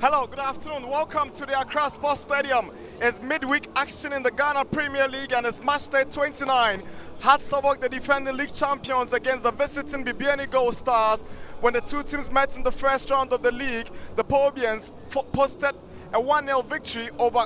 Hello, good afternoon. Welcome to the Accra Sports Stadium. It's midweek action in the Ghana Premier League and it's match day 29. Hartsoborg, the defending league champions, against the visiting Bibiani Goldstars. When the two teams met in the first round of the league, the Pobians posted a 1-0 victory over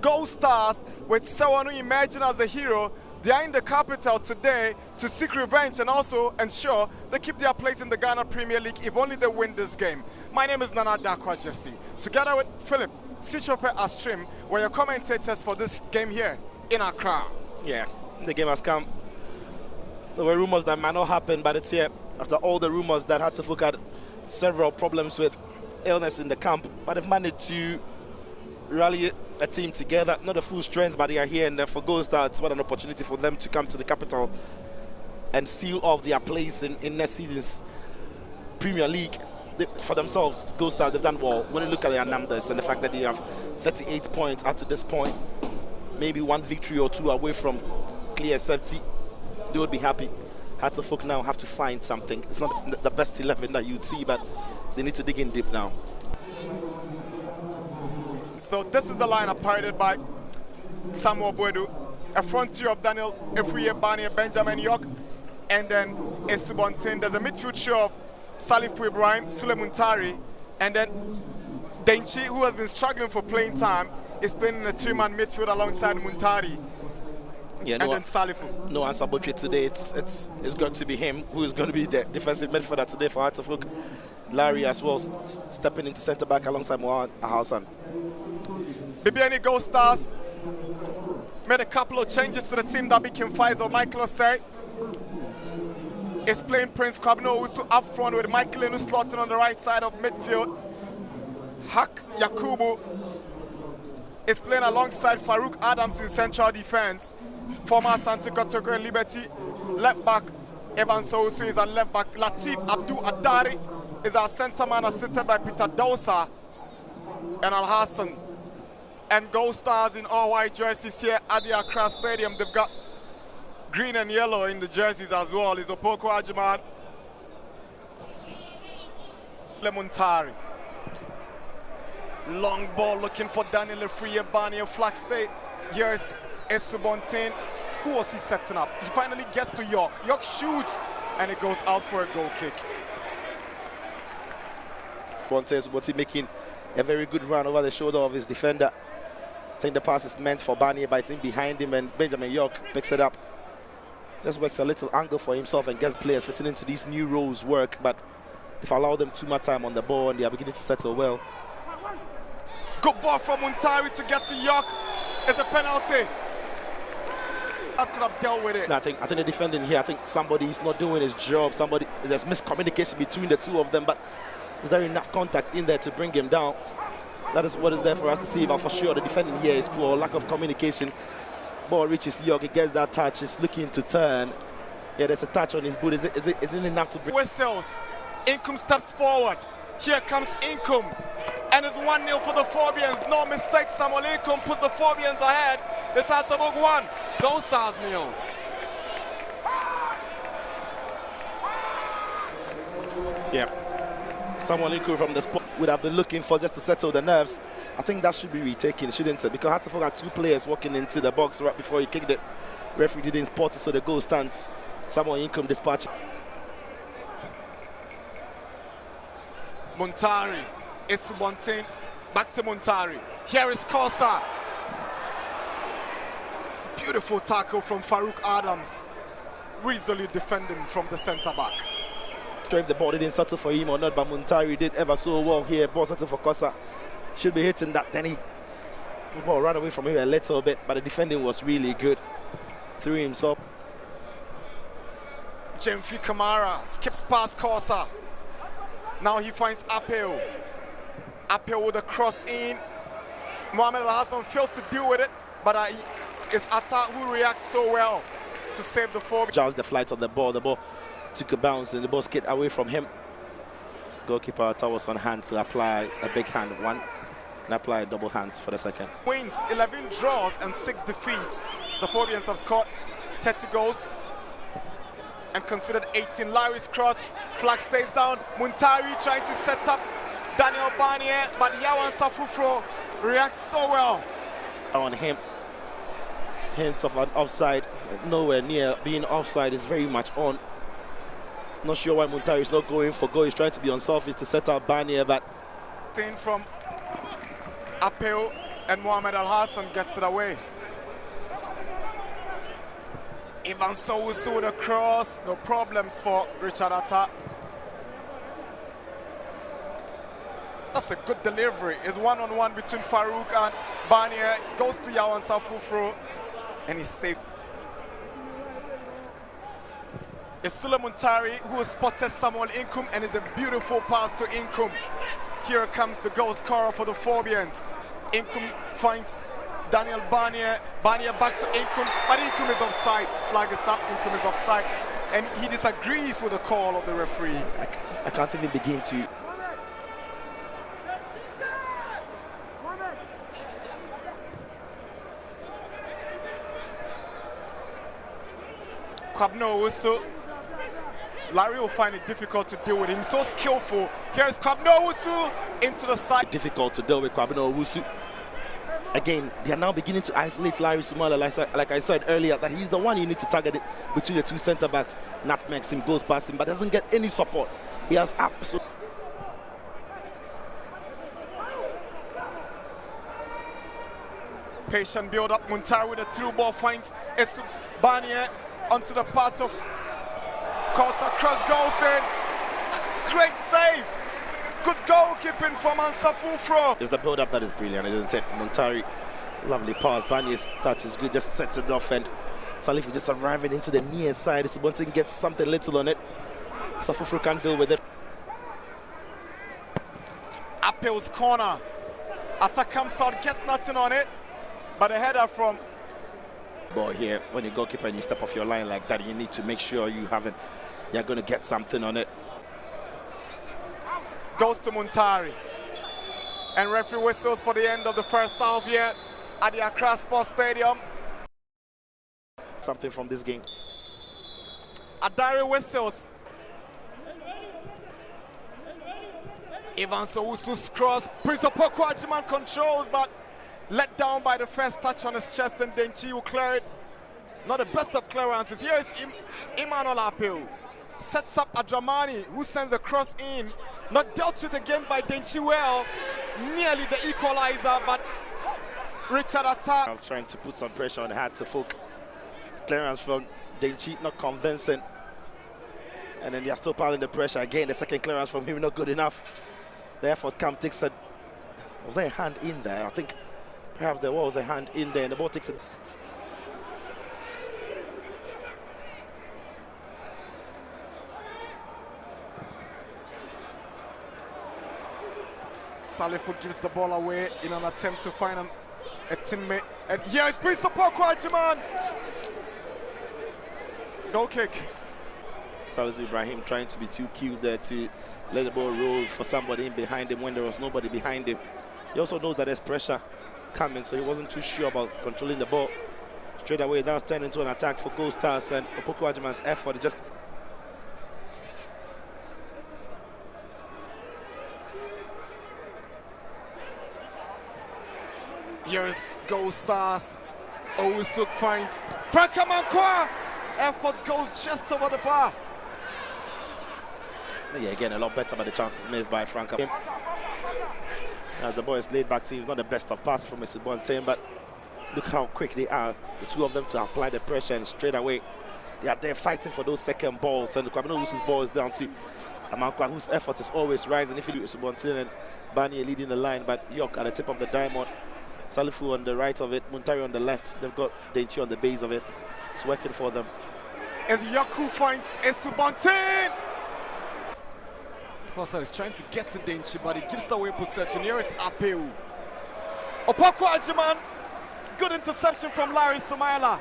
Goldstars, with Sewanu emerging as the hero. They are in the capital today to seek revenge and also ensure they keep their place in the Ghana Premier League if only they win this game. My name is Nana Dakwa Jesse. Together with Philip Sichope Astrim, we're your commentators for this game here in Accra. Yeah, the game has come. There were rumors that might not happen, but it's here. After all the rumors that Hartsoborg had several problems with illness in the camp, but they've managed to rally a team together, not a full strength, but they are here, and for Goldstars, what an opportunity for them to come to the capital and seal off their place in next season's Premier League. For themselves, Goldstars, they've done well. When you look at their numbers and the fact that they have 38 points up to this point, maybe one victory or two away from clear safety, they would be happy. Hartsoborg now have to find something. It's not the best 11 that you'd see, but they need to dig in deep now. So this is the lineup paraded by Samuel Boedu, a frontier of Daniel Bibiani, Benjamin York, and then Esubontin. There's a midfield show of Salifu Ibrahim, Sule Muntari, and then Denchi, who has been struggling for playing time, is playing in a three-man midfield alongside Muntari. Yeah, and then Salifu. No answer but today. It's going to be him who is going to be the defensive midfielder today for Hartsoborg. Larry as well stepping into centre back alongside Mohamed Hassan. Bibiani Goldstars made a couple of changes to the team. that became Faisal Michael Osei is playing Prince Kwabno Usu up front with Michael Enu slotting on the right side of midfield. Hak Yakubu is playing alongside Farouk Adams in central defense. Former Asante Kotoko and Liberty. Left back Evan Sousu is at left back. Latif Abdul Adari is our centre man, assisted by Peter Dosa and Al Hassan. And Goldstars in all white jerseys here at the Accra Stadium. They've got green and yellow in the jerseys as well. Is Opoko Ajiman, Lemuntari. Long ball looking for Daniel Bibiani of Flag State. Here's Esubontin. Who was he setting up? He finally gets to York. York shoots and it goes out for a goal kick. Esubontin making a very good run over the shoulder of his defender. I think the pass is meant for Barnier, but it's in behind him, and Benjamin York picks it up. Just works a little angle for himself and gets players fitting into these new roles work, but if I allow them too much time on the ball and they are beginning to settle well. Good ball from Muntari to get to York. It's a penalty. That could have dealt with it. No, I think the defending here, I think somebody is not doing his job. There's miscommunication between the two of them, but is there enough contact in there to bring him down? That is what is there for us to see, but for sure the defending here is poor, lack of communication. Ball reaches York, he gets that touch, he's looking to turn. Yeah, there's a touch on his boot. Is it enough to bring? Whistles. Income steps forward. Here comes Income. And it's 1-0 for the Phobians. No mistake, Samuel Income puts the Phobians ahead. It's Hartsoborg 1, Goldstars 0. Yeah. Someone equal from the spot would have been looking for just to settle the nerves. I think that should be retaken, shouldn't it? Because Hartsoborg had two players walking into the box right before he kicked it. Referee didn't spot it, so the goal stands. Someone income dispatch. Muntari, Esubontin, back to Muntari. Here is Kosa. Beautiful tackle from Farouk Adams. Resolute defending from the centre back. If the ball didn't settle for him or not, but Muntari did ever so well here. Ball settled for Kosa. Should be hitting that. Then the ball ran away from him a little bit, but the defending was really good. Threw himself. Jemfi Kamara skips past Kosa. Now he finds Apel. Apel with a cross in. Mohamed Al Hassan fails to deal with it, but it's Atta who reacts so well to save the four. Judge the flight of the ball. The ball took a bounce and the ball skipped away from him. His goalkeeper Atta was on hand to apply a big hand one and apply double hands for the second. Wins, 11 draws and 6 defeats. The Phobians have scored 30 goals and considered 18. Larry's cross, flag stays down. Muntari trying to set up Daniel Barnier, but Yawan Safufro reacts so well. On him, hints of an offside, nowhere near being offside, is very much on. Not sure why Muntari is not going for goal. He's trying to be unselfish to set out Barnier, but seen from Apeu, and Mohamed Al Hassan gets it away. Ivan Sowusu with a cross, no problems for Richard Atta. That's a good delivery. It's one-on-one between Farouk and Barnier. Goes to Yawan Safufro, and he's saved. It's Sule Muntari who has spotted Samuel Inkum, and it's a beautiful pass to Inkum. Here comes the goal scorer for the Forbians. Inkum finds Daniel Barnier. Barnier back to Inkum, but Inkum is offside. Flag is up, Inkum is offside. And he disagrees with the call of the referee. I can't even begin to. Kwabno Owusu. Larry will find it difficult to deal with him. So skillful. Here's Kwabno Owusu into the side. Difficult to deal with Kwabno Owusu. Again, they are now beginning to isolate Larry Sumala. Like I said earlier, that he's the one you need to target it between the two centre backs. Nutmegs him, goes past him, but doesn't get any support. He has absolute. Patient build up. Muntari with a through ball finds Barnier onto the path of Kosa, cross goes in. Great save. Good goalkeeping from Ansafufro. There's the build-up that is brilliant, isn't it? Muntari, lovely pass. Barnier's touch is good, just sets it off, and Salifu just arriving into the near side. It's wanting to get something little on it. Safufro can't deal with it. Apel's corner. Atta comes out, gets nothing on it, but a header from. Ball here, when you goalkeeper and you step off your line like that, you need to make sure you haven't. You're going to get something on it. Goes to Muntari. And referee whistles for the end of the first half here at the Accra Sports Stadium. Something from this game. Adari whistles. Ivan Sowusu's cross. Prince Opoku Ajiman controls, but let down by the first touch on his chest, and Denchi will clear it. Not the best of clearances. Here is Emmanuel Apeu. Sets up Adramani, who sends a cross in. Not dealt with again by Denchi well. Nearly the equalizer, but Richard Atta. Trying to put some pressure on Hat to Folk. Clearance from Denchi, not convincing. And then they are still piling the pressure again. The second clearance from him, not good enough. Therefore, Camp takes a. Was there a hand in there? I think perhaps there was a hand in there, and the ball takes it. Salifu gives the ball away in an attempt to find a teammate. And here is Prince Opoku Ajiman. Goal kick. Salisu Ibrahim trying to be too cute there to let the ball roll for somebody in behind him when there was nobody behind him. He also knows that there's pressure coming, so he wasn't too sure about controlling the ball. Straight away, that was turned into an attack for Goldstars, and Opoku Ajiman's effort just. Here's Goldstars. Owusuk finds Franka Mankwa. Effort goes just over the bar. Yeah, again, a lot better, but the chances missed by Franka. As the boys laid back to him, he's not the best of passes from Mr. Bontain, but look how quick they are, the two of them, to apply the pressure, and straight away they are there fighting for those second balls. And the Kwabena Owusu's ball is down to Amankwa, whose effort is always rising. If you do Mr. Bontain and Barnier leading the line, but York at the tip of the diamond. Salifu on the right of it, Muntari on the left. They've got Denchi on the base of it. It's working for them. As Yaku finds Esubontin. Kosa is trying to get to Denchi, but he gives away possession. Here is Apeu. Opoku Ajiman. Good interception from Larry Sumaila.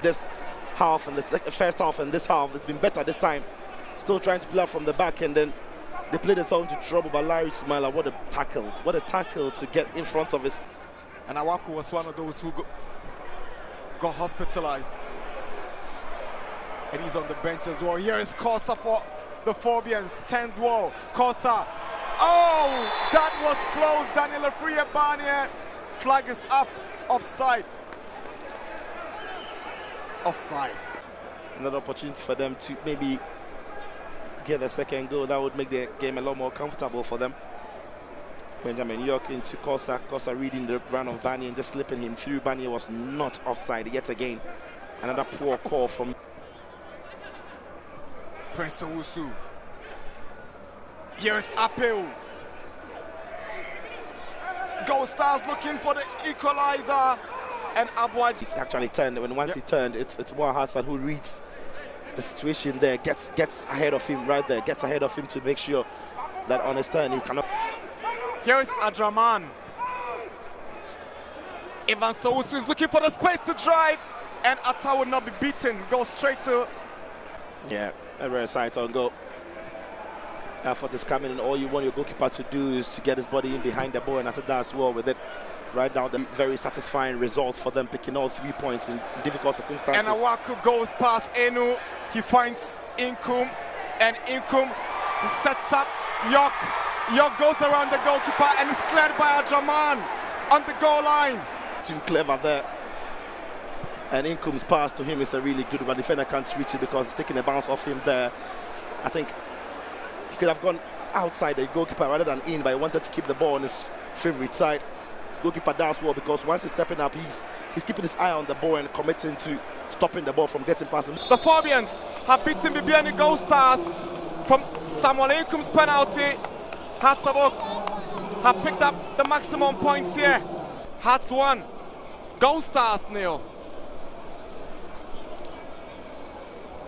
This half and the first half and this half has been better this time. Still trying to play out from the back, and then they played themselves into trouble. But Larry Sumaila, what a tackle to get in front of his. And Awaku was one of those who got hospitalized. And he's on the bench as well. Here is Kosa for the Forbians. Stands wall. Kosa Oh, that was close. Daniel Bibiani. Flag is up. Offside. Offside. Another opportunity for them to maybe get a second goal. That would make the game a lot more comfortable for them. Benjamin York into Kosa. Kosa reading the run of Bani and just slipping him through. Bani was not offside yet again. Another poor call from Prince Owusu. Here is Apeu. Goldstars looking for the equalizer. And Abuaji. He's actually turned. Once he turned, it's Moa Hassan who reads the situation there, gets ahead of him right there, gets ahead of him to make sure that on his turn he cannot. Here is Adraman. Ivan Sowusu is looking for the space to drive, and Atta will not be beaten. Go straight to. Yeah, a rare sight on goal. Effort is coming in. All you want your goalkeeper to do is to get his body in behind the ball, and Atta does well with it. Right now, the very satisfying results for them, picking all 3 points in difficult circumstances. And Awaku goes past Enu. He finds Inkum, and Inkum sets up York. York goes around the goalkeeper and is cleared by Adraman on the goal line. Too clever there. And Inkum's pass to him is a really good one. The defender can't reach it because he's taking a bounce off him there. I think he could have gone outside the goalkeeper rather than in, but he wanted to keep the ball on his favorite side. Goalkeeper does well because once he's stepping up, he's keeping his eye on the ball and committing to stopping the ball from getting past him. The Fabians have beaten Bibiani Goldstars from Samuel Inkum's penalty. Hatzabok have picked up the maximum points here. Hats 1, Goldstars 0.